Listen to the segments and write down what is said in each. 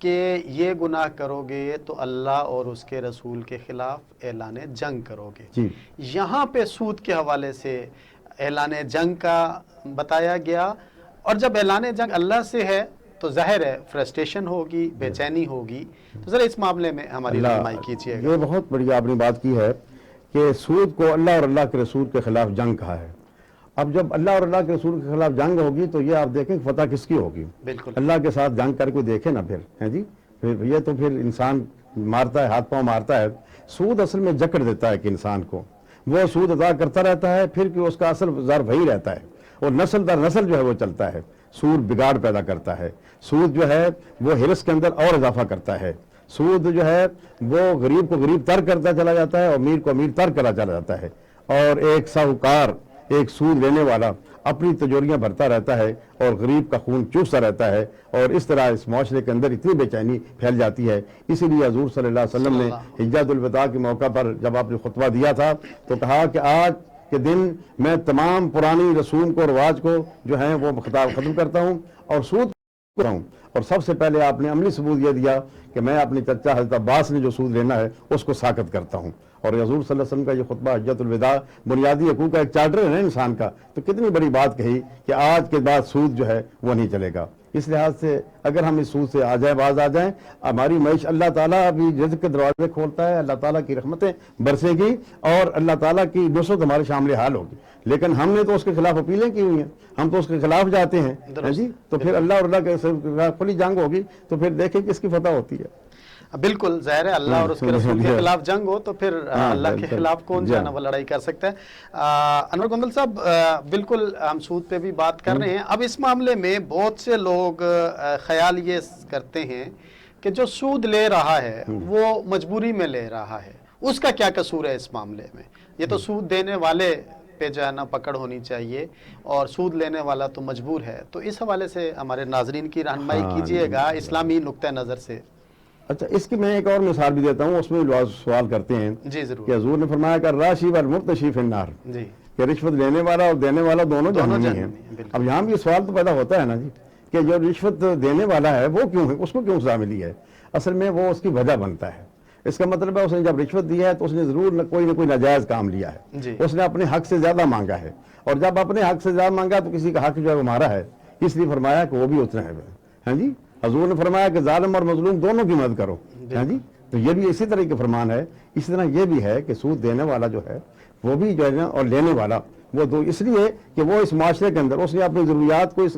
کہ یہ گناہ کرو گے تو اللہ اور اس کے رسول کے خلاف اعلان جنگ کرو گے. جی یہاں پہ سود کے حوالے سے اعلان جنگ کا بتایا گیا، اور جب اعلان جنگ اللہ سے ہے تو ظاہر ہے فرسٹریشن ہوگی، بے چینی ہوگی. تو ذرا اس معاملے میں ہماری رہنمائی کیجیے گا. یہ بہت بڑی آپ نے بات کی ہے کہ سود کو اللہ اور اللہ کے رسول کے خلاف جنگ کہا ہے. اب جب اللہ اور اللہ کے رسول کے خلاف جنگ ہوگی تو یہ آپ دیکھیں فتح کس کی ہوگی. بالکل اللہ کے ساتھ جنگ کر کے دیکھیں نا پھر ہیں جی. یہ تو پھر انسان مارتا ہے، ہاتھ پاؤں مارتا ہے. سود اصل میں جکڑ دیتا ہے کہ انسان کو وہ سود ادا کرتا رہتا ہے، پھر کہ اس کا اصل ظرف وہی رہتا ہے، اور نسل در نسل جو ہے وہ چلتا ہے. سود بگاڑ پیدا کرتا ہے. سود جو ہے وہ ہرس کے اندر اور اضافہ کرتا ہے. سود جو ہے وہ غریب کو غریب تر کرتا چلا جاتا ہے اور امیر کو امیر تر کرا چلا جاتا ہے. اور ایک ساہوکار، ایک سود لینے والا اپنی تجوریاں بھرتا رہتا ہے اور غریب کا خون چوستا رہتا ہے، اور اس طرح اس معاشرے کے اندر اتنی بے چینی پھیل جاتی ہے. اسی لیے حضور صلی اللہ علیہ وسلم نے حجۃ الوداع کے موقع پر جب آپ نے خطبہ دیا تھا تو کہا کہ آج کے دن میں تمام پرانی رسوم کو، رواج کو جو ہیں وہ خطاب ختم کرتا ہوں اور سود کرتا ہوں. اور سب سے پہلے آپ نے عملی ثبوت یہ دیا کہ میں اپنی چچا حضرت عباس نے جو سود لینا ہے اس کو ساقط کرتا ہوں. اور حضور صلی اللہ علیہ وسلم کا یہ خطبہ حجۃ الوداع بنیادی حقوق کا ایک چارٹر ہے نا انسان کا، تو کتنی بڑی بات کہی کہ آج کے بعد سود جو ہے وہ نہیں چلے گا. اس لحاظ سے اگر ہم اس سود سے باز آ جائیں، ہماری معیشت اللہ تعالیٰ ابھی رزق کے دروازے کھولتا ہے، اللہ تعالیٰ کی رحمتیں برسے گی اور اللہ تعالیٰ کی نصرت ہمارے شامل حال ہوگی. لیکن ہم نے تو اس کے خلاف اپیلیں کی ہوئی ہیں، ہم تو اس کے خلاف جاتے ہیں جی. تو پھر اللہ اور اللہ کے خلاف کھلی جنگ ہوگی تو پھر دیکھیں کس کی فتح ہوتی ہے. بالکل ظاہر ہے اللہ اور اس کے رسول کے خلاف جنگ ہو تو پھر اللہ کے خلاف کون جو ہے نا وہ لڑائی کر سکتا ہے. انور گوندل صاحب بالکل ہم سود پہ بھی بات کر رہے ہیں. اب اس معاملے میں بہت سے لوگ خیال یہ کرتے ہیں کہ جو سود لے رہا ہے وہ مجبوری میں لے رہا ہے، اس کا کیا قصور ہے اس معاملے میں؟ یہ تو سود دینے والے پہ جو ہے نا پکڑ ہونی چاہیے اور سود لینے والا تو مجبور ہے. تو اس حوالے سے ہمارے ناظرین کی رہنمائی کیجیے گا اسلامی نقطہ نظر سے. اچھا اس کی میں ایک اور مثال بھی دیتا ہوں، اس میں لوگ سوال کرتے ہیں جی ضرور کہ حضور نے فرمایا کہ راشی والمرتشی فی النار، جی کہ رشوت لینے والا اور دینے والا دونوں جہنمی ہیں. اب یہاں بھی یہ سوال تو پیدا ہوتا ہے نا جی کہ جو رشوت دینے والا ہے وہ کیوں ہے، اس کو کیوں سزا ملی ہے؟ اصل میں وہ اس کی وجہ بنتا ہے. اس کا مطلب ہے اس نے جب رشوت دی ہے تو اس نے ضرور نہ کوئی ناجائز کام لیا ہے، اس نے اپنے حق سے زیادہ مانگا ہے، اور جب اپنے حق سے زیادہ مانگا تو کسی کا حق جو ہے وہ مارا ہے، اس لیے فرمایا کہ وہ بھی اتنا ہے. ہاں جی حضور نے فرمایا کہ ظالم اور مظلوم دونوں کی مدد کرو. ہاں جی تو یہ بھی اسی طرح کے فرمان ہے. اسی طرح یہ بھی ہے کہ سود دینے والا جو ہے وہ بھی جو ہے نا اور لینے والا وہ دو، اس لیے کہ وہ اس معاشرے کے اندر اس نے اپنی ضروریات کو اس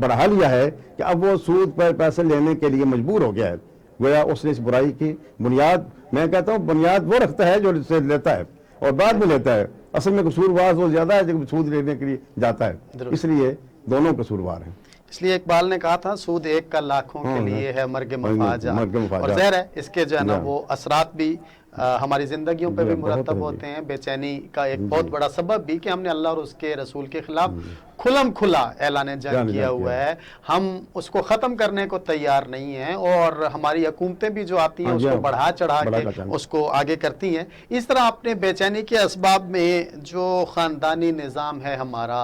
بڑھا لیا ہے کہ اب وہ سود پر پیسے لینے کے لیے مجبور ہو گیا ہے. گویا اس نے اس برائی کی بنیاد، میں کہتا ہوں بنیاد وہ رکھتا ہے جو سے لیتا ہے اور بعد میں لیتا ہے. اصل میں قصوروار وہ زیادہ ہے جو سود لینے کے لیے جاتا ہے، اس لیے دونوں قصوروار ہیں. اس لیے اقبال نے کہا تھا سود ایک کا لاکھوں کے لیے ہے مرگ مفاجہ. اور ظاہر ہے اس کے جو ہے نا وہ اثرات بھی ہماری زندگیوں پہ بھی مرتب ہوتے ہیں. بے چینی کا ایک بہت بڑا سبب بھی کہ ہم نے اللہ اور اس کے رسول کے خلاف کھلم کھلا اعلان جنگ کیا ہوا ہے. ہم اس کو ختم کرنے کو تیار نہیں ہیں اور ہماری حکومتیں بھی جو آتی ہیں اس کو بڑھا چڑھا کے اس کو آگے کرتی ہیں. اس طرح اپنے بے چینی کے اسباب میں جو خاندانی نظام ہے ہمارا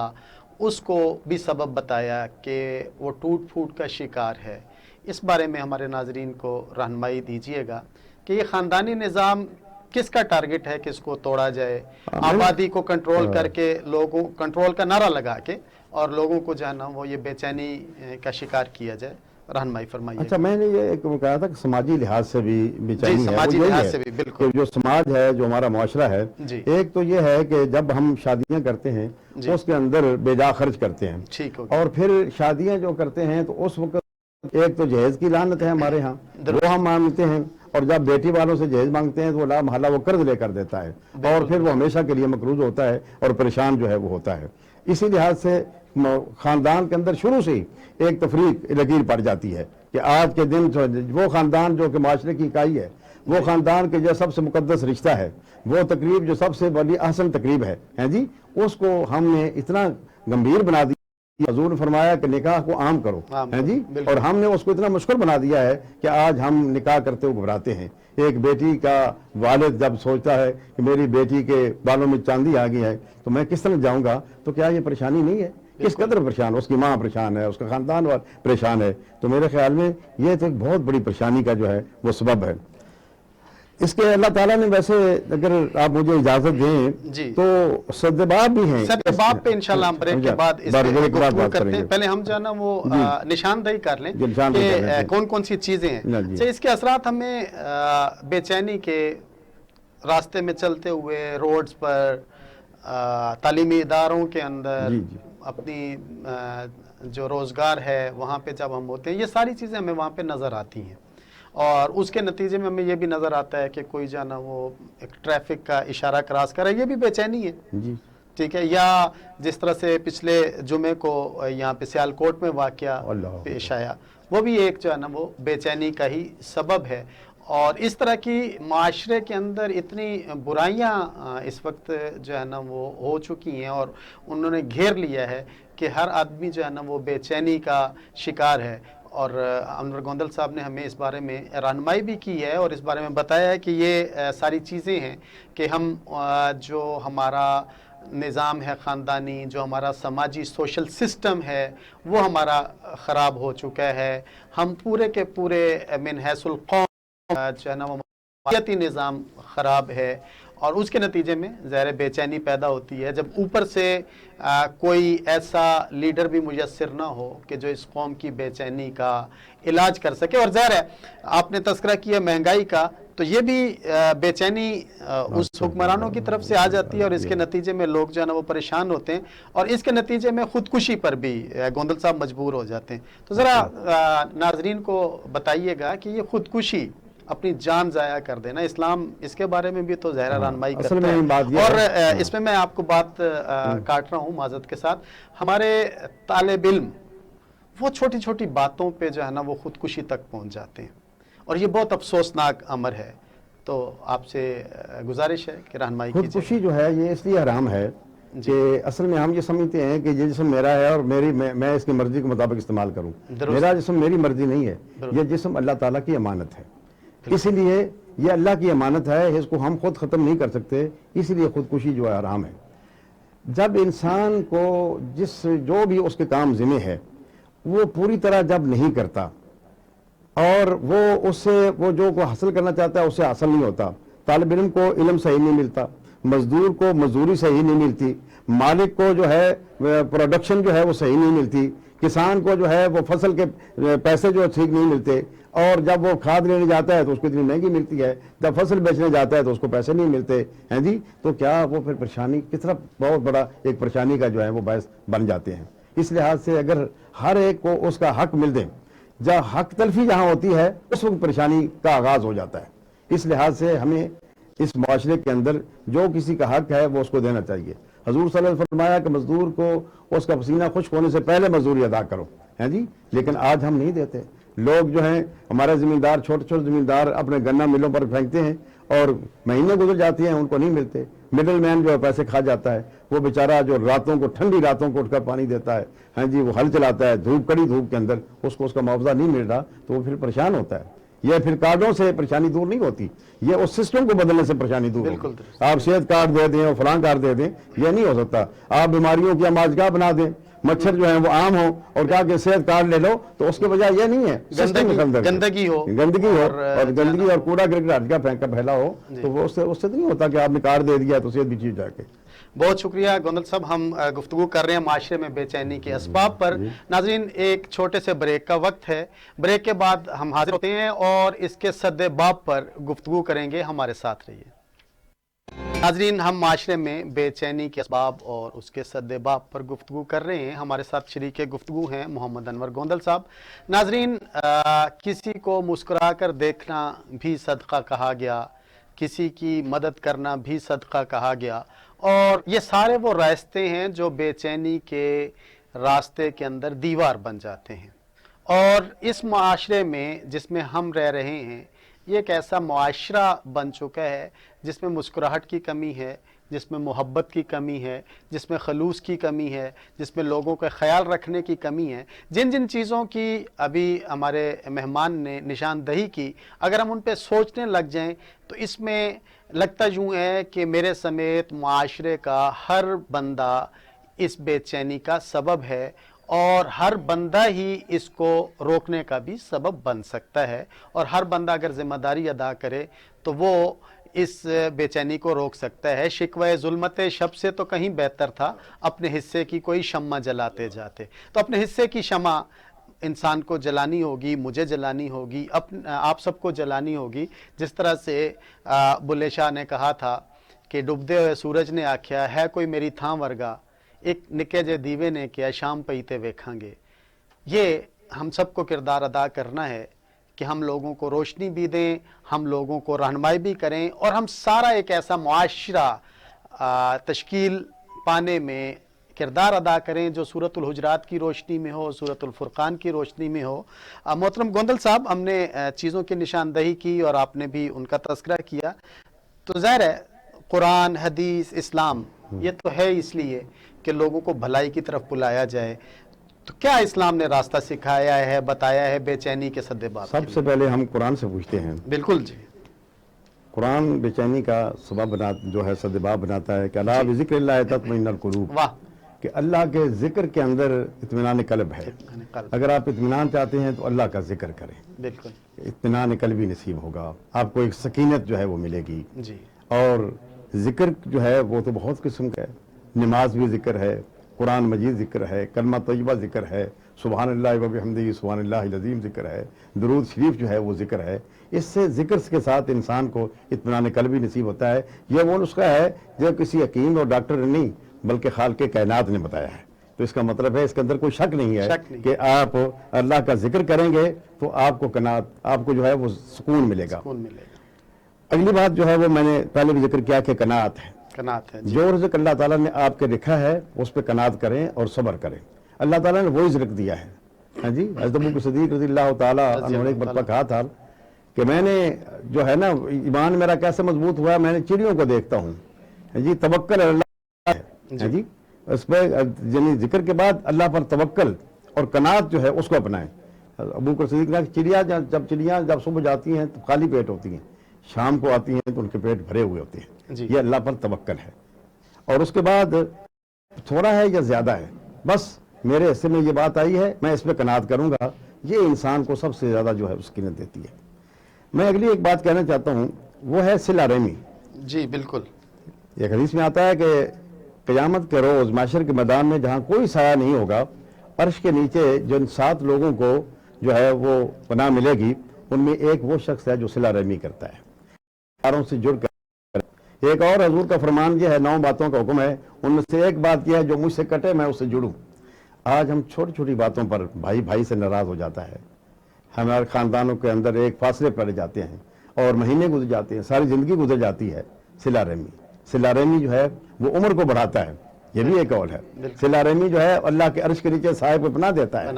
اس کو بھی سبب بتایا کہ وہ ٹوٹ پھوٹ کا شکار ہے. اس بارے میں ہمارے ناظرین کو رہنمائی دیجیے گا کہ یہ خاندانی نظام کس کا ٹارگٹ ہے، کس کو توڑا جائے، آبادی کو کنٹرول کر کے لوگوں کنٹرول کا نعرہ لگا کے اور لوگوں کو جو ہے نا وہ یہ بے چینی کا شکار کیا جائے. رہنمائی فرمائیے. اچھا میں نے یہ ایک کہا تھا کہ سماجی لحاظ سے بھی بے چینی ہے، سماجی لحاظ سے بھی بالکل جو سماج ہے جو ہمارا معاشرہ ہے. ایک تو یہ ہے کہ جب ہم شادیاں کرتے ہیں اس کے اندر بے جا خرچ کرتے ہیں، اور پھر شادیاں جو کرتے ہیں تو اس وقت ایک تو جہیز کی لعنت ہے ہمارے ہاں، وہ ہم مانگتے ہیں، اور جب بیٹی والوں سے جہیز مانگتے ہیں تو وہ لا محالہ وہ قرض لے کر دیتا ہے اور پھر وہ ہمیشہ کے لیے مقروض ہوتا ہے اور پریشان جو ہے وہ ہوتا ہے. اسی لحاظ سے خاندان کے اندر شروع سے ہی ایک تفریق لکیر پڑ جاتی ہے کہ آج کے دن وہ خاندان جو کہ معاشرے کی اکائی ہے، وہ خاندان کے جو سب سے مقدس رشتہ ہے، وہ تقریب جو سب سے بڑی احسن تقریب ہے جی، اس کو ہم نے اتنا گمبھیر بنا دیا. حضور نے فرمایا کہ نکاح کو عام کرو ہے جی، اور ہم نے اس کو اتنا مشکل بنا دیا ہے کہ آج ہم نکاح کرتے ہوئے گھبراتے ہیں. ایک بیٹی کا والد جب سوچتا ہے کہ میری بیٹی کے بالوں میں چاندی آ گئی ہے تو میں کس طرح جاؤں گا، تو کیا یہ پریشانی نہیں ہے کس قدر پریشان ہے، اس کی ماں پریشان ہے، اس کا خاندان پریشان ہے. تو میرے خیال میں یہ تو ایک بہت بڑی پریشانی کا جو ہے وہ سبب ہے. اس کے اللہ تعالیٰ نے ویسے اگر آپ مجھے اجازت دیں جی تو سدباب بھی ہیں. سدباب پہ انشاءاللہ ہم بریک کے بعد اس پہ بریک کے بعد گفتگو بات کرتے کریں ہیں. گے. پہلے ہم جو ہے نا وہ نشاندہی کر لیں جی، نشاندہی کر لیں. کہ کون کون سی چیزیں ہیں. جی. اچھا، اس کے اثرات ہمیں بے چینی کے راستے میں چلتے ہوئے، روڈز پر، تعلیمی اداروں کے اندر، جی جی اپنی جو روزگار ہے وہاں پہ جب ہم ہوتے ہیں، یہ ساری چیزیں ہمیں وہاں پہ نظر آتی ہیں. اور اس کے نتیجے میں ہمیں یہ بھی نظر آتا ہے کہ کوئی جو ہے نا وہ ایک ٹریفک کا اشارہ کراس کرے، یہ بھی بے چینی ہے. جی ٹھیک ہے. یا جس طرح سے پچھلے جمعے کو یہاں پہ سیالکوٹ میں واقعہ اللہ پیش آیا، وہ بھی ایک جو ہے نا وہ بے چینی کا ہی سبب ہے. اور اس طرح کی معاشرے کے اندر اتنی برائیاں اس وقت جو ہے نا وہ ہو چکی ہیں اور انہوں نے گھیر لیا ہے کہ ہر آدمی جو ہے نا وہ بے چینی کا شکار ہے. اور انور گوندل صاحب نے ہمیں اس بارے میں رہنمائی بھی کی ہے اور اس بارے میں بتایا ہے کہ یہ ساری چیزیں ہیں کہ ہم جو ہمارا نظام ہے خاندانی، جو ہمارا سماجی سوشل سسٹم ہے، وہ ہمارا خراب ہو چکا ہے. ہم پورے کے پورے من حیث القوم جو ہے نا وہ معاشرتی نظام خراب ہے. اور اس کے نتیجے میں ظاہر بے چینی پیدا ہوتی ہے جب اوپر سے کوئی ایسا لیڈر بھی میسر نہ ہو کہ جو اس قوم کی بے چینی کا علاج کر سکے. اور ظاہر ہے آپ نے تذکرہ کیا مہنگائی کا، تو یہ بھی بے چینی اس حکمرانوں کی طرف سے آ جاتی ہے اور اس کے نتیجے میں لوگ جو ہے نا وہ پریشان ہوتے ہیں اور اس کے نتیجے میں خودکشی پر بھی گوندل صاحب مجبور ہو جاتے ہیں. تو ذرا ناظرین کو بتائیے گا کہ یہ خودکشی، اپنی جان ضائع کر دینا، اسلام اس کے بارے میں بھی تو ظاہرہ رہنمائی کرتا ہے. اور اس میں آپ کو بات کاٹ رہا ہوں معذرت کے ساتھ، ہمارے طالب علم وہ چھوٹی چھوٹی باتوں پہ جو ہے نا وہ خودکشی تک پہنچ جاتے ہیں اور یہ بہت افسوسناک امر ہے. تو آپ سے گزارش ہے کہ رہنمائی کیجیے. خودکشی جو ہے یہ اس لیے حرام ہے کہ اصل میں ہم یہ سمجھتے ہیں کہ یہ جسم میرا ہے اور میں اس کی مرضی کے مطابق استعمال کروں. میرا جسم میری مرضی نہیں ہے، یہ جسم اللہ تعالیٰ کی امانت ہے. اسی لیے یہ اللہ کی امانت ہے، اس کو ہم خود ختم نہیں کر سکتے. اسی لیے خودکشی جو ہے حرام ہے. جب انسان کو جو بھی اس کے کام ذمہ ہے وہ پوری طرح جب نہیں کرتا اور وہ اس سے وہ جو کو حاصل کرنا چاہتا ہے اسے حاصل نہیں ہوتا، طالب علم کو علم صحیح نہیں ملتا، مزدور کو مزدوری صحیح نہیں ملتی، مالک کو جو ہے پروڈکشن جو ہے وہ صحیح نہیں ملتی، کسان کو جو ہے وہ فصل کے پیسے جو ٹھیک نہیں ملتے، اور جب وہ کھاد لینے جاتا ہے تو اس کو اتنی مہنگی ملتی ہے، جب فصل بیچنے جاتا ہے تو اس کو پیسے نہیں ملتے ہیں جی. تو کیا وہ پھر پریشانی کس طرح بہت بڑا ایک پریشانی کا جو ہے وہ باعث بن جاتے ہیں. اس لحاظ سے اگر ہر ایک کو اس کا حق مل دے، جب حق تلفی جہاں ہوتی ہے اس وقت پریشانی کا آغاز ہو جاتا ہے. اس لحاظ سے ہمیں اس معاشرے کے اندر جو کسی کا حق ہے وہ اس کو دینا چاہیے. حضور صلی اللہ علیہ وسلم نے فرمایا کہ مزدور کو اس کا پسینہ خشک ہونے سے پہلے مزدوری ادا کرو، ہیں جی. لیکن آج ہم نہیں دیتے. لوگ جو ہیں ہمارے زمیندار، چھوٹے چھوٹے زمیندار اپنے گنا ملوں پر پھینکتے ہیں اور مہینے گزر جاتے ہیں ان کو نہیں ملتے. مڈل مین جو ہے پیسے کھا جاتا ہے، وہ بیچارہ جو راتوں کو ٹھنڈی راتوں کو اٹھ کر پانی دیتا ہے، ہاں جی، وہ ہل چلاتا ہے دھوپ، کڑی دھوپ کے اندر، اس کو اس کا معاوضہ نہیں مل رہا تو وہ پھر پریشان ہوتا ہے. یہ پھر کارڈوں سے پریشانی دور نہیں ہوتی، یہ اس سسٹم کو بدلنے سے پریشانی دور ہوتی. آپ صحت کارڈ دے دیں اور فلاں کارڈ دے دیں، یہ نہیں ہو سکتا. آپ بیماریوں کی اماجگاہ بنا دیں، مچھر جو ہیں وہ عام ہو اور کہا کہ صحت کارڈ لے لو، تو اس کی وجہ یہ نہیں ہے گندگی ہو اور گندگی اور کوڑا کرکٹ ہر جگہ پھیلا ہو، تو وہ اس سے نہیں ہوتا کہ آپ نے کارڈ دے دیا تو صحت بھی چیز جا کے. بہت شکریہ گوندل صاحب. ہم گفتگو کر رہے ہیں معاشرے میں بے چینی کے اسباب پر. ناظرین ایک چھوٹے سے بریک کا وقت ہے، بریک کے بعد ہم حاضر ہوتے ہیں اور اس کے سد باب پر گفتگو کریں گے. ہمارے ساتھ رہیے. ناظرین ہم معاشرے میں بے چینی کے اسباب اور اس کے سد باب پر گفتگو کر رہے ہیں. ہمارے ساتھ شریک گفتگو ہیں محمد انور گوندل صاحب. ناظرین کسی کو مسکرا کر دیکھنا بھی صدقہ کہا گیا، کسی کی مدد کرنا بھی صدقہ کہا گیا، اور یہ سارے وہ راستے ہیں جو بے چینی کے راستے کے اندر دیوار بن جاتے ہیں. اور اس معاشرے میں جس میں ہم رہ رہے ہیں یہ ایک ایسا معاشرہ بن چکا ہے جس میں مسکراہٹ کی کمی ہے، جس میں محبت کی کمی ہے، جس میں خلوص کی کمی ہے، جس میں لوگوں کا خیال رکھنے کی کمی ہے. جن چیزوں کی ابھی ہمارے مہمان نے نشاندہی کی، اگر ہم ان پہ سوچنے لگ جائیں تو اس میں لگتا یوں ہے کہ میرے سمیت معاشرے کا ہر بندہ اس بے چینی کا سبب ہے اور ہر بندہ ہی اس کو روکنے کا بھی سبب بن سکتا ہے، اور ہر بندہ اگر ذمہ داری ادا کرے تو وہ اس بے چینی کو روک سکتا ہے۔ شکوہ ظلمت شب سے تو کہیں بہتر تھا اپنے حصے کی کوئی شمع جلاتے جاتے۔ تو اپنے حصے کی شمع انسان کو جلانی ہوگی، مجھے جلانی ہوگی، آپ سب کو جلانی ہوگی۔ جس طرح سے بلے شاہ نے کہا تھا کہ ڈوبدے ہوئے سورج نے آکھیا ہے کوئی میری تھاں ورگا، ایک نکے جے دیوے نے کیا شام پیتے ویکھاں گے۔ یہ ہم سب کو کردار ادا کرنا ہے کہ ہم لوگوں کو روشنی بھی دیں، ہم لوگوں کو رہنمائی بھی کریں، اور ہم سارا ایک ایسا معاشرہ تشکیل پانے میں کردار ادا کریں جو سورۃ الحجرات کی روشنی میں ہو، سورۃ الفرقان کی روشنی میں ہو۔ محترم گوندل صاحب، ہم نے چیزوں کی نشاندہی کی اور آپ نے بھی ان کا تذکرہ کیا، تو ظاہر ہے قرآن، حدیث، اسلام یہ تو ہے اس لیے کہ لوگوں کو بھلائی کی طرف بلایا جائے۔ تو کیا اسلام نے راستہ سکھایا ہے، بتایا ہے بے چینی کے سدباب؟ سب سے پہلے ہم قرآن سے پوچھتے ہیں۔ بالکل جی، قرآن بے چینی کا سبب جو ہے سدباب بناتا ہے کہ اللہ بذکر اللہ تطمئن القلوب، واہ، کہ اللہ کے ذکر کے اندر اطمینان قلب ہے۔ اگر آپ اطمینان چاہتے ہیں تو اللہ کا ذکر کریں، بالکل اطمینان قلبی نصیب ہوگا، آپ کو ایک سکینت جو ہے وہ ملے گی۔ جی، اور ذکر جو ہے وہ تو بہت قسم کا ہے، نماز بھی ذکر ہے، قرآن مجید ذکر ہے، کلمہ طیبہ ذکر ہے، سبحان اللہ و بحمدہ سبحان اللہ العظیم ذکر ہے، درود شریف جو ہے وہ ذکر ہے۔ اس سے ذکر کے ساتھ انسان کو اطمینان قلبی نصیب ہوتا ہے۔ یہ وہ نسخہ ہے جو کسی حکیم اور ڈاکٹر نے نہیں بلکہ خالق کائنات نے بتایا ہے۔ تو اس کا مطلب ہے اس کے اندر کوئی شک نہیں ہے کہ آپ اللہ کا ذکر کریں گے تو آپ کو قناعت، آپ کو جو ہے وہ سکون ملے گا۔ اگلی بات جو ہے وہ میں نے پہلے بھی ذکر کیا کہ قناعت ہے۔ قناعت ہے، جو رزق اللہ تعالیٰ نے آپ کے لکھا ہے اس پہ قناعت کریں اور صبر کریں۔ اللہ تعالیٰ نے وہی رزق دیا ہے۔ ہاں جی، حضرت ابو صدیق رضی اللہ تعالیٰ عنہ نے ایک مرتبہ کہا تھا کہ میں نے جو ہے نا ایمان میرا کیسے مضبوط ہوا، میں نے چڑیوں کو دیکھتا ہوں۔ ہاں جی، توکل اللہ ہے۔ ہاں جی، اس پہ یعنی ذکر کے بعد اللہ پر توکل اور قناعت جو ہے اس کو اپنائیں۔ ابو بکر صدیق نے چڑیاں جب صبح جاتی ہیں تو خالی پیٹ ہوتی ہیں، شام کو آتی ہیں تو ان کے پیٹ بھرے ہوئے ہوتے ہیں۔ یہ اللہ پر توکل ہے۔ اور اس کے بعد تھوڑا ہے یا زیادہ ہے، بس میرے حصے میں یہ بات آئی ہے میں اس پہ قناعت کروں گا، یہ انسان کو سب سے زیادہ جو ہے سکینت دیتی ہے۔ میں اگلی ایک بات کہنا چاہتا ہوں، وہ ہے صلہ رحمی۔ جی بالکل، ایک حدیث میں آتا ہے کہ قیامت کے روز معاشر کے میدان میں جہاں کوئی سایہ نہیں ہوگا، عرش کے نیچے جو 7 لوگوں کو جو ہے وہ پناہ ملے گی، ان میں ایک وہ شخص ہے جو صلہ رحمی کرتا ہے، یاروں سے جڑ کر۔ ایک اور حضور کا فرمان یہ ہے، 9 باتوں کا حکم ہے، ان میں سے ایک بات یہ ہے جو مجھ سے کٹے میں اس سے جڑوں۔ آج ہم چھوٹی چھوٹی باتوں پر بھائی سے ناراض ہو جاتا ہے، ہمارے خاندانوں کے اندر ایک فاصلے پڑ جاتے ہیں اور مہینے گزر جاتے ہیں، ساری زندگی گزر جاتی ہے۔ صلہ رحمی جو ہے وہ عمر کو بڑھاتا ہے، یہ بھی ایک قول ہے۔ صلہ رحمی جو ہے اللہ کے عرش کے نیچے صاحب کو پناہ دیتا ہے۔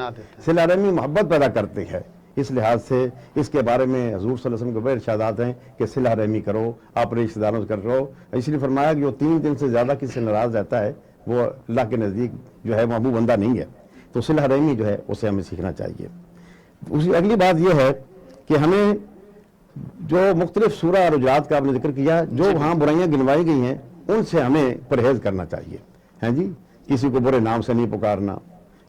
صلہ رحمی محبت پیدا کرتی ہے۔ اس لحاظ سے اس کے بارے میں حضور صلی اللہ علیہ وسلم کے بڑے ارشادات ہیں کہ صلہ رحمی کرو، اپنے رشتہ داروں سے کر رہو۔ اس لیے فرمایا کہ جو 3 دن سے زیادہ کسی سے ناراض رہتا ہے وہ اللہ کے نزدیک جو ہے محبوب بندہ نہیں ہے۔ تو صلہ رحمی جو ہے اسے ہمیں سیکھنا چاہیے۔ اسی اگلی بات یہ ہے کہ ہمیں جو مختلف سورہ اور حجرات کا آپ نے ذکر کیا، جو وہاں برائیاں گنوائی گئی ہیں ان سے ہمیں پرہیز کرنا چاہیے۔ ہاں جی، کسی کو برے نام سے نہیں پکارنا،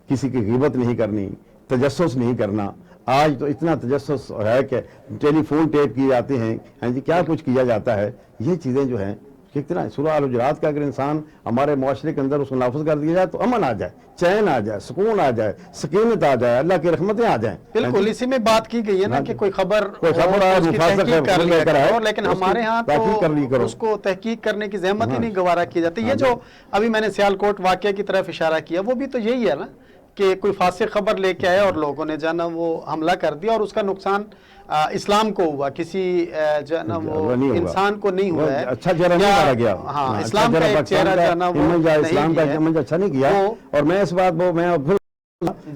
کسی کی غیبت نہیں کرنی، تجسس نہیں کرنا۔ آج تو اتنا تجسس ہے کہ ٹیلی فون ٹیپ کیے جاتے ہیں، ہاں جی کیا کچھ کیا جاتا ہے۔ یہ چیزیں جو ہیں کتنا سورہ الحجرات کا اگر انسان ہمارے معاشرے کے اندر اس کو نافذ کر دیا جائے تو امن آ جائے، چین آ جائے، سکون آ جائے، سکینت آ جائے، اللہ کی رحمتیں آ جائیں۔ بالکل، اسی میں بات کی گئی ہے نا کہ کوئی خبر لیکن ہمارے ہاں تو اس کو تحقیق کرنے کی زحمت ہی نہیں گوارا کی جاتی۔ یہ جو ابھی میں نے سیالکوٹ واقعے کی طرف اشارہ کیا، وہ بھی تو یہی ہے نا کہ کوئی فاسق خبر لے کے آیا اور لوگوں نے جانا وہ حملہ کر دیا، اور اس کا نقصان اسلام کو ہوا، کسی جو ہے نا وہ انسان کو نہیں ہوا ہے۔ اچھا چہرہ نہیں مارا گیا، ہاں، اسلام کا ایک چہرہ جو ہے نا وہ اسلام کا امیج اچھا نہیں کیا۔ اور میں اس بات کو میں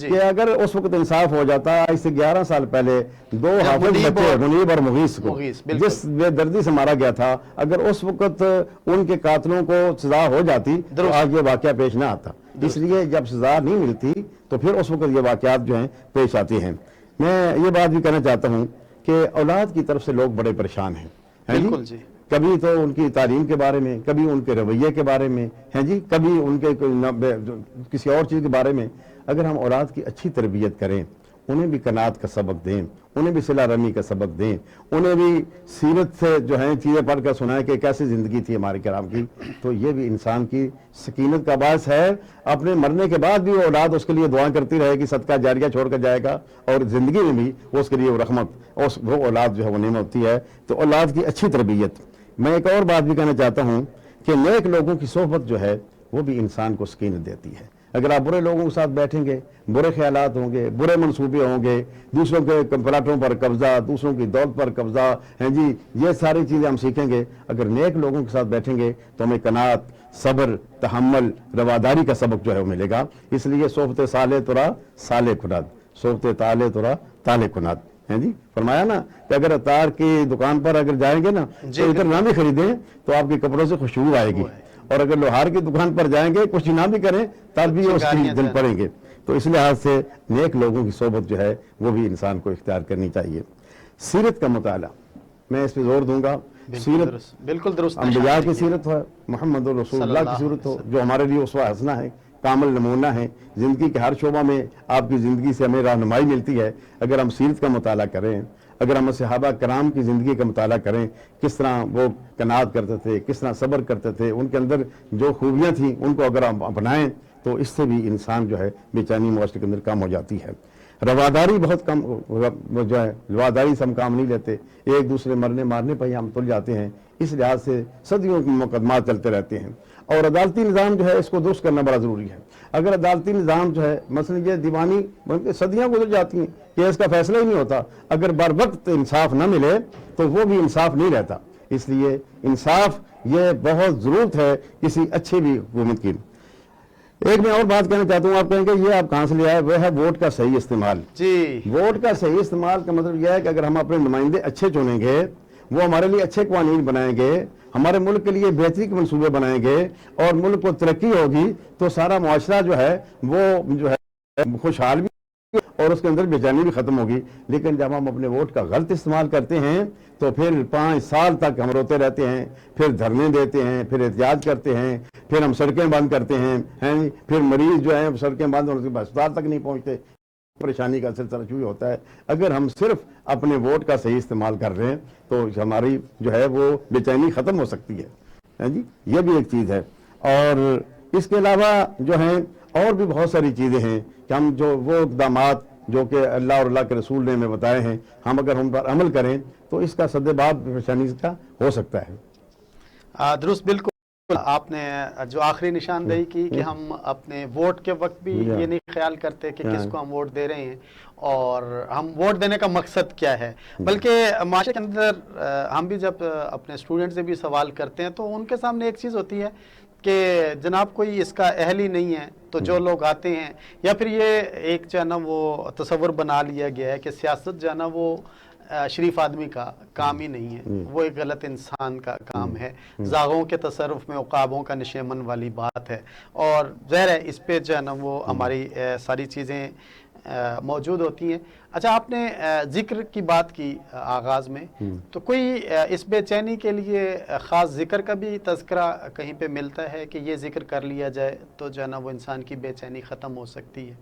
کہ اگر اس وقت انصاف ہو جاتا، اس سے 11 سال پہلے 2 حافظ بچے منیب اور مغیث کو جس بے دردی سے مارا گیا تھا، اگر اس وقت ان کے قاتلوں کو سزا ہو جاتی تو آج یہ واقعہ پیش نہ آتا۔ اس لیے جب سزا نہیں ملتی تو پھر اس وقت یہ واقعات جو ہیں پیش آتی ہیں۔ میں یہ بات بھی کہنا چاہتا ہوں کہ اولاد کی طرف سے لوگ بڑے پریشان ہیں۔ بالکل جی، کبھی تو ان کی تعلیم کے بارے میں، کبھی ان کے رویے کے بارے میں، ہیں جی، کبھی ان کے کسی اور چیز کے بارے میں. اگر ہم اولاد کی اچھی تربیت کریں، انہیں بھی قناعت کا سبق دیں، انہیں بھی صلہ رحمی کا سبق دیں، انہیں بھی سیرت سے جو ہیں چیزیں پڑھ کر سنائیں کہ کیسی زندگی تھی ہمارے کرام کی، تو یہ بھی انسان کی سکینت کا باعث ہے. اپنے مرنے کے بعد بھی وہ اولاد اس کے لیے دعا کرتی رہے گی، صدقہ جاریہ چھوڑ کر جائے گا، اور زندگی میں بھی اس کے لیے وہ رحمت، وہ اولاد جو ہے وہ نعمت ہوتی ہے. تو اولاد کی اچھی تربیت. میں ایک اور بات بھی کہنا چاہتا ہوں کہ نیک لوگوں کی صحبت جو ہے وہ بھی انسان کو سکینت دیتی ہے. اگر آپ برے لوگوں کے ساتھ بیٹھیں گے، برے خیالات ہوں گے، برے منصوبے ہوں گے، دوسروں کے پلاٹوں پر قبضہ، دوسروں کی دولت پر قبضہ، ہیں جی، یہ ساری چیزیں ہم سیکھیں گے. اگر نیک لوگوں کے ساتھ بیٹھیں گے تو ہمیں قناعت، صبر، تحمل، رواداری کا سبق جو ہے وہ ملے گا. اس لیے صحبت صالح ترا صالح کناد، صحبت طالح ترا طالح کناد. ہیں جی، فرمایا نا کہ اگر اتار کی دکان پر اگر جائیں گے نا تو ادھر نہ بھی خریدیں تو آپ کے کپڑوں سے خوشبو آئے گی، اور اگر لوہار کی دکان پر جائیں گے کچھ نہ بھی کریں تب بھی اس کی دل پڑیں گے. تو اس لحاظ سے نیک لوگوں کی صحبت جو ہے وہ بھی انسان کو اختیار کرنی چاہیے. سیرت کا مطالعہ میں اس پہ زور دوں گا. سیرت بالکل درست، انبیاء کی سیرت ہو، محمد رسول اللہ کی سیرت ہو، جو ہمارے لیے اسوہ حسنہ ہے، کامل نمونہ ہے. زندگی کے ہر شعبہ میں آپ کی زندگی سے ہمیں رہنمائی ملتی ہے. اگر ہم سیرت کا مطالعہ کریں، اگر ہم صحابہ کرام کی زندگی کا مطالعہ کریں، کس طرح وہ قناعت کرتے تھے، کس طرح صبر کرتے تھے، ان کے اندر جو خوبیاں تھیں ان کو اگر ہم اپنائیں تو اس سے بھی انسان جو ہے بے چینی معاشرے کے اندر کم ہو جاتی ہے. رواداری بہت کم جو ہے، رواداری سے ہم کام نہیں لیتے، ایک دوسرے مرنے مارنے پر ہی ہم تل جاتے ہیں. اس لحاظ سے صدیوں کے مقدمات چلتے رہتے ہیں، اور عدالتی نظام جو ہے اس کو درست کرنا بڑا ضروری ہے. اگر عدالتی نظام جو ہے، مثلا یہ دیوانی صدیاں گزر جاتی ہیں، کیس کا فیصلہ ہی نہیں ہوتا، اگر بر وقت انصاف نہ ملے تو وہ بھی انصاف نہیں رہتا. اس لیے انصاف یہ بہت ضرورت ہے کسی اچھی بھی حکومت کی. ایک میں اور بات کہنا چاہتا ہوں، آپ کہیں گے یہ آپ کہاں سے لے آئے، وہ ہے ووٹ کا صحیح استعمال. جی، ووٹ کا صحیح استعمال کا مطلب یہ ہے کہ اگر ہم اپنے نمائندے اچھے چنیں گے، وہ ہمارے لیے اچھے قوانین بنائیں گے، ہمارے ملک کے لیے بہتری کے منصوبے بنائیں گے، اور ملک کو ترقی ہوگی، تو سارا معاشرہ جو ہے وہ جو ہے خوشحال بھی اور اس کے اندر بے چینی بھی ختم ہوگی. لیکن جب ہم اپنے ووٹ کا غلط استعمال کرتے ہیں تو پھر 5 سال تک ہم روتے رہتے ہیں، پھر دھرنے دیتے ہیں، پھر احتجاج کرتے ہیں، پھر ہم سڑکیں بند کرتے ہیں، پھر مریض جو ہیں سڑکیں بند ہونے کے اسپتال تک نہیں پہنچتے. پریشانی کا سلسلہ شروع ہوتا ہے. اگر ہم صرف اپنے ووٹ کا صحیح استعمال کر رہے ہیں تو ہماری جو ہے وہ بے چینی ختم ہو سکتی ہے. جی، یہ بھی ایک چیز ہے. اور اس کے علاوہ جو ہیں اور بھی بہت ساری چیزیں ہیں کہ ہم جو وہ اقدامات جو کہ اللہ اور اللہ کے رسول نے ہمیں بتائے ہیں، ہم اگر ہم پر عمل کریں تو اس کا سدباب پریشانی کا ہو سکتا ہے. درست، بالکل. آپ نے جو آخری نشاندہی کی کہ ہم اپنے ووٹ کے وقت بھی یہ نہیں خیال کرتے کہ کس کو ہم ووٹ دے رہے ہیں اور ہم ووٹ دینے کا مقصد کیا ہے، بلکہ معاشرے کے اندر ہم بھی جب اپنے اسٹوڈنٹ سے بھی سوال کرتے ہیں تو ان کے سامنے ایک چیز ہوتی ہے کہ جناب کوئی اس کا اہل ہی نہیں ہے، تو جو لوگ آتے ہیں، یا پھر یہ ایک جو ہے نا وہ تصور بنا لیا گیا ہے کہ سیاست جو ہے نا وہ شریف آدمی کا کام ہی نہیں ہے، وہ ایک غلط انسان کا کام ہے، زاغوں کے تصرف میں عقابوں کا نشیمن والی بات ہے. اور ظاہر ہے اس پہ جو ہے نا وہ ہماری ساری چیزیں موجود ہوتی ہیں. اچھا، آپ نے ذکر کی بات کی آغاز میں، تو کوئی اس بے چینی کے لیے خاص ذکر کا بھی تذکرہ کہیں پہ ملتا ہے کہ یہ ذکر کر لیا جائے تو جو ہے نا وہ انسان کی بے چینی ختم ہو سکتی ہے؟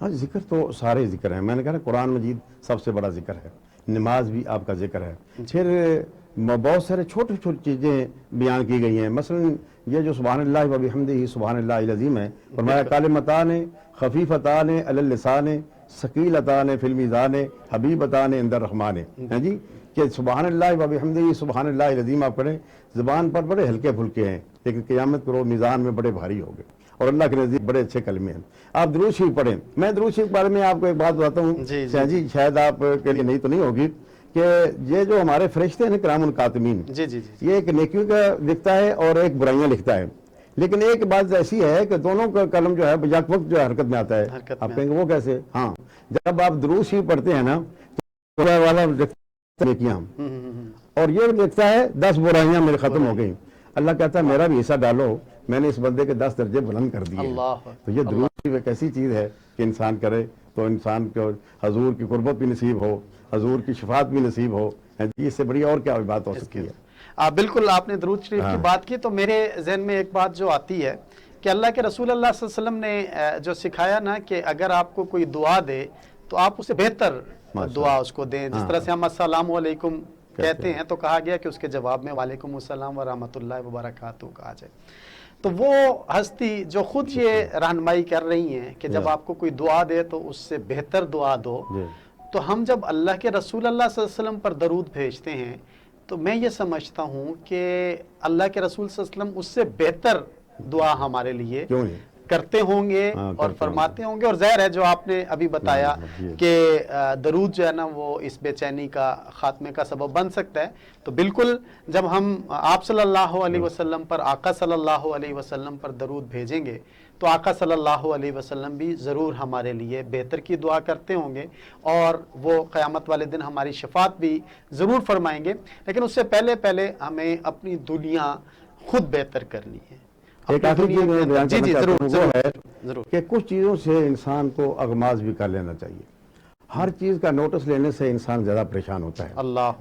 ہاں، ذکر تو سارے ذکر ہیں. میں نے کہا نا قرآن مجید سب سے بڑا ذکر ہے، نماز بھی آپ کا ذکر ہے. پھر بہت سارے چھوٹی چھوٹی چیزیں بیان کی گئی ہیں. مثلا یہ جو سبحان اللہ و بحمدہ سبحان اللہ العظیم ہے، فرمایا کلمتان خفیفتان علی اللسان ثقیلتان فی المیزان حبیبتان عند الرحمن. جی، کہ سبحان اللہ و بحمدہ سبحان اللہ العظیم آپ پڑھیں، زبان پر بڑے ہلکے پھلکے ہیں لیکن قیامت کے روز میزان میں بڑے بھاری ہوں گے اور اللہ کے نزدیک بڑے اچھے کلمے ہیں. آپ درود شریف پڑھیں. میں درود شریف کے بارے میں آپ کو ایک بات بتاتا ہوں، جی شاید آپ کے لیے نہیں تو نہیں ہوگی، کہ یہ جو ہمارے فرشتے ہیں کرام الکاتبین، یہ ایک نیکیوں کا لکھتا ہے اور ایک برائیاں لکھتا ہے. لیکن ایک بات ایسی ہے کہ دونوں کا قلم جو ہے یک وقت جو ہے حرکت میں آتا ہے. آپ کہیں گے وہ کیسے؟ ہاں، جب آپ درود شریف پڑھتے ہیں نا تو والا نیکیاں اور یہ لکھتا ہے 10 برائیاں میرے ختم ہو گئیں. اللہ کہتا ہے میرا بھی حصہ ڈالو، میں نے اس بندے کے 10 درجے بلند کر دیے. تو یہ درود شریف ایک ایسی چیز ہے کہ انسان کرے تو انسان کو حضور کی قربت بھی نصیب ہو، حضور کی شفاعت بھی نصیب ہو. اس سے بڑی اور کیا بات ہو سکتی ہے؟ بالکل آپ نے درود شریف کی بات کی تو میرے ذہن میں ایک بات جو آتی ہے کہ اللہ کے رسول اللہ صلی اللہ علیہ وسلم نے جو سکھایا نا کہ اگر آپ کو کوئی دعا دے تو آپ اسے بہتر دعا اس کو دیں. جس طرح سے ہم السلام علیکم کہتے ہیں تو کہا گیا کہ اس کے جواب میں وعلیکم السلام ورحمۃ اللہ وبرکاتہ کہا جائے. تو وہ ہستی جو خود یہ رہنمائی کر رہی ہیں کہ جب آپ کو کوئی دعا دے تو اس سے بہتر دعا دو, تو ہم جب اللہ کے رسول اللہ صلی اللہ علیہ وسلم پر درود بھیجتے ہیں تو میں یہ سمجھتا ہوں کہ اللہ کے رسول صلی اللہ علیہ وسلم اس سے بہتر دعا ہمارے لیے کرتے ہوں گے اور فرماتے ہوں گے. اور ظاہر ہے جو آپ نے ابھی بتایا کہ درود جو ہے نا وہ اس بے چینی کا خاتمے کا سبب بن سکتا ہے, تو بالکل جب ہم آپ صلی اللہ علیہ وسلم پر, آقا صلی اللہ علیہ وسلم پر درود بھیجیں گے تو آقا صلی اللہ علیہ وسلم بھی ضرور ہمارے لیے بہتر کی دعا کرتے ہوں گے اور وہ قیامت والے دن ہماری شفاعت بھی ضرور فرمائیں گے. لیکن اس سے پہلے ہمیں اپنی دنیا خود بہتر کرنی ہے. ایک آخری چیز میں بیان کرنا چاہتا ہوں وہ ہے کہ کچھ چیزوں سے انسان کو اغماز بھی کر لینا چاہیے. ہر چیز کا نوٹس لینے سے انسان زیادہ پریشان ہوتا ہے.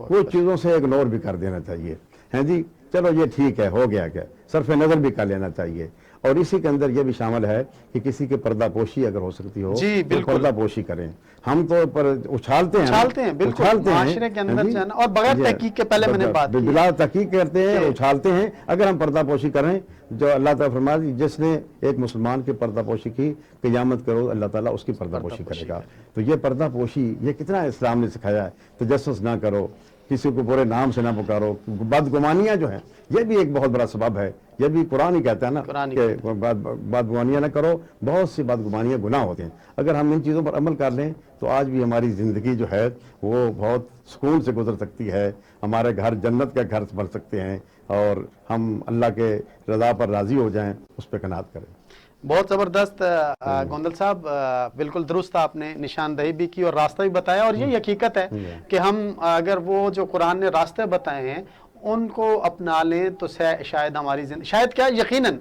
کچھ چیزوں سے اگنور بھی کر دینا چاہیے. ہیں جی چلو یہ ٹھیک ہے, ہو گیا, کیا صرف نظر بھی کر لینا چاہیے. اور اسی کے اندر یہ بھی شامل ہے کہ کسی کے پردہ پوشی اگر ہو سکتی ہو تو پردہ پوشی کریں. ہم تو پر اچھالتے ہیں بالکل معاشرے کے اندر جانا, اور بغیر تحقیق کے پہلے میں نے بات کی بلا تحقیق کرتے ہیں, اچھالتے ہیں. اگر ہم پردہ پوشی کریں, جو اللہ تعالیٰ فرمایا جس نے ایک مسلمان کی پردہ پوشی کی قیامت کرو اللہ تعالیٰ اس کی پردہ پوشی کرے گا. تو یہ پردہ پوشی یہ کتنا اسلام نے سکھایا ہے. تجسس نہ کرو, کسی کو برے نام سے نہ پکارو. بدگمانیاں جو ہیں یہ بھی ایک بہت بڑا سبب ہے. یہ بھی قرآن ہی کہتا ہے نا کہ بدگمانیاں نہ کرو, بہت سی بدگمانیاں گناہ ہوتے ہیں. اگر ہم ان چیزوں پر عمل کر لیں تو آج بھی ہماری زندگی جو ہے وہ بہت سکون سے گزر سکتی ہے. ہمارے گھر جنت کا گھر بن سکتے ہیں اور ہم اللہ کے رضا پر راضی ہو جائیں, اس پہ قناعت کریں. بہت زبردست گوندل صاحب, بالکل درست آپ نے نشاندہی بھی کی اور راستہ بھی بتایا. اور یہ حقیقت ہے کہ ہم اگر وہ جو قرآن نے راستے بتائے ہیں ان کو اپنا لیں تو شاید ہماری شاید کیا یقیناً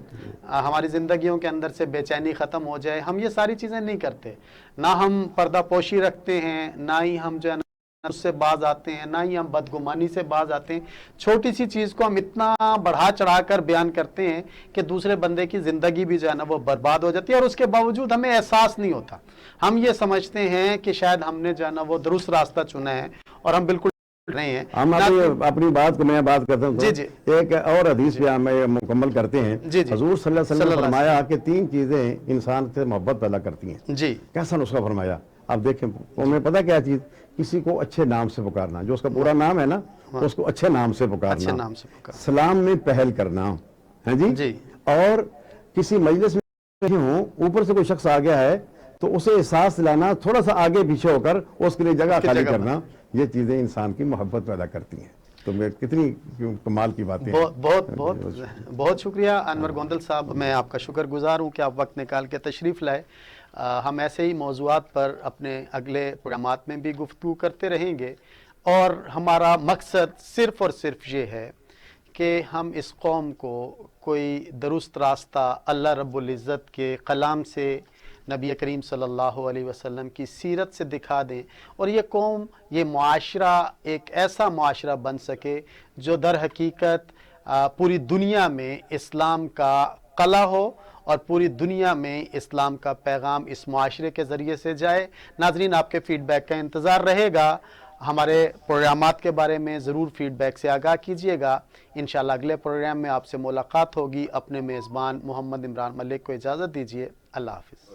ہماری زندگیوں کے اندر سے بے چینی ختم ہو جائے. ہم یہ ساری چیزیں نہیں کرتے, نہ ہم پردہ پوشی رکھتے ہیں, نہ ہی ہم جو ہے اس سے باز آتے ہیں, نہ ہی ہم بدگمانی سے باز آتے ہیں. چھوٹی سی چیز کو ہم اتنا بڑھا چڑھا کر بیان کرتے ہیں کہ دوسرے بندے کی زندگی بھی جو ہے نا وہ برباد ہو جاتی ہے, اور اس کے باوجود ہمیں احساس نہیں ہوتا. ہم یہ سمجھتے ہیں کہ شاید ہم نے جو ہے نا وہ درست راستہ چنا ہے اور ہم بالکل نہیں ہیں. ہم اپنی بات کو میں بات کرتا ہوں, ایک اور حدیث بھی ہم مکمل کرتے ہیں. حضور صلی اللہ علیہ وسلم نے فرمایا کہ 3 چیزیں انسان سے محبت پیدا کرتی ہیں. جی کیسا نسخہ فرمایا آپ دیکھیں. ہمیں پتہ کیا چیز, کسی کو اچھے نام سے پکارنا, جو اس کا پورا نام ہے نا اس کو اچھے نام سے پکارنا, سلام میں پہل کرنا ہے جی. اور کسی مجلس میں ہوں اوپر سے کوئی شخص آ گیا ہے تو اسے احساس دلانا, تھوڑا سا آگے پیچھے ہو کر اس کے لیے جگہ خالی کرنا. یہ چیزیں انسان کی محبت پیدا کرتی ہیں. تو میں کتنی کمال کی باتیں. بہت شکریہ انور گوندل صاحب, میں آپ کا شکر گزار ہوں کہ آپ وقت نکال کے تشریف لائے. ہم ایسے ہی موضوعات پر اپنے اگلے پروگرامات میں بھی گفتگو کرتے رہیں گے, اور ہمارا مقصد صرف اور صرف یہ ہے کہ ہم اس قوم کو کوئی درست راستہ اللہ رب العزت کے کلام سے, نبی کریم صلی اللہ علیہ وسلم کی سیرت سے دکھا دیں, اور یہ قوم, یہ معاشرہ ایک ایسا معاشرہ بن سکے جو در حقیقت پوری دنیا میں اسلام کا قلعہ ہو اور پوری دنیا میں اسلام کا پیغام اس معاشرے کے ذریعے سے جائے. ناظرین, آپ کے فیڈ بیک کا انتظار رہے گا. ہمارے پروگرامات کے بارے میں ضرور فیڈ بیک سے آگاہ کیجیے گا. انشاءاللہ اگلے پروگرام میں آپ سے ملاقات ہوگی. اپنے میزبان محمد عمران ملک کو اجازت دیجیے. اللہ حافظ.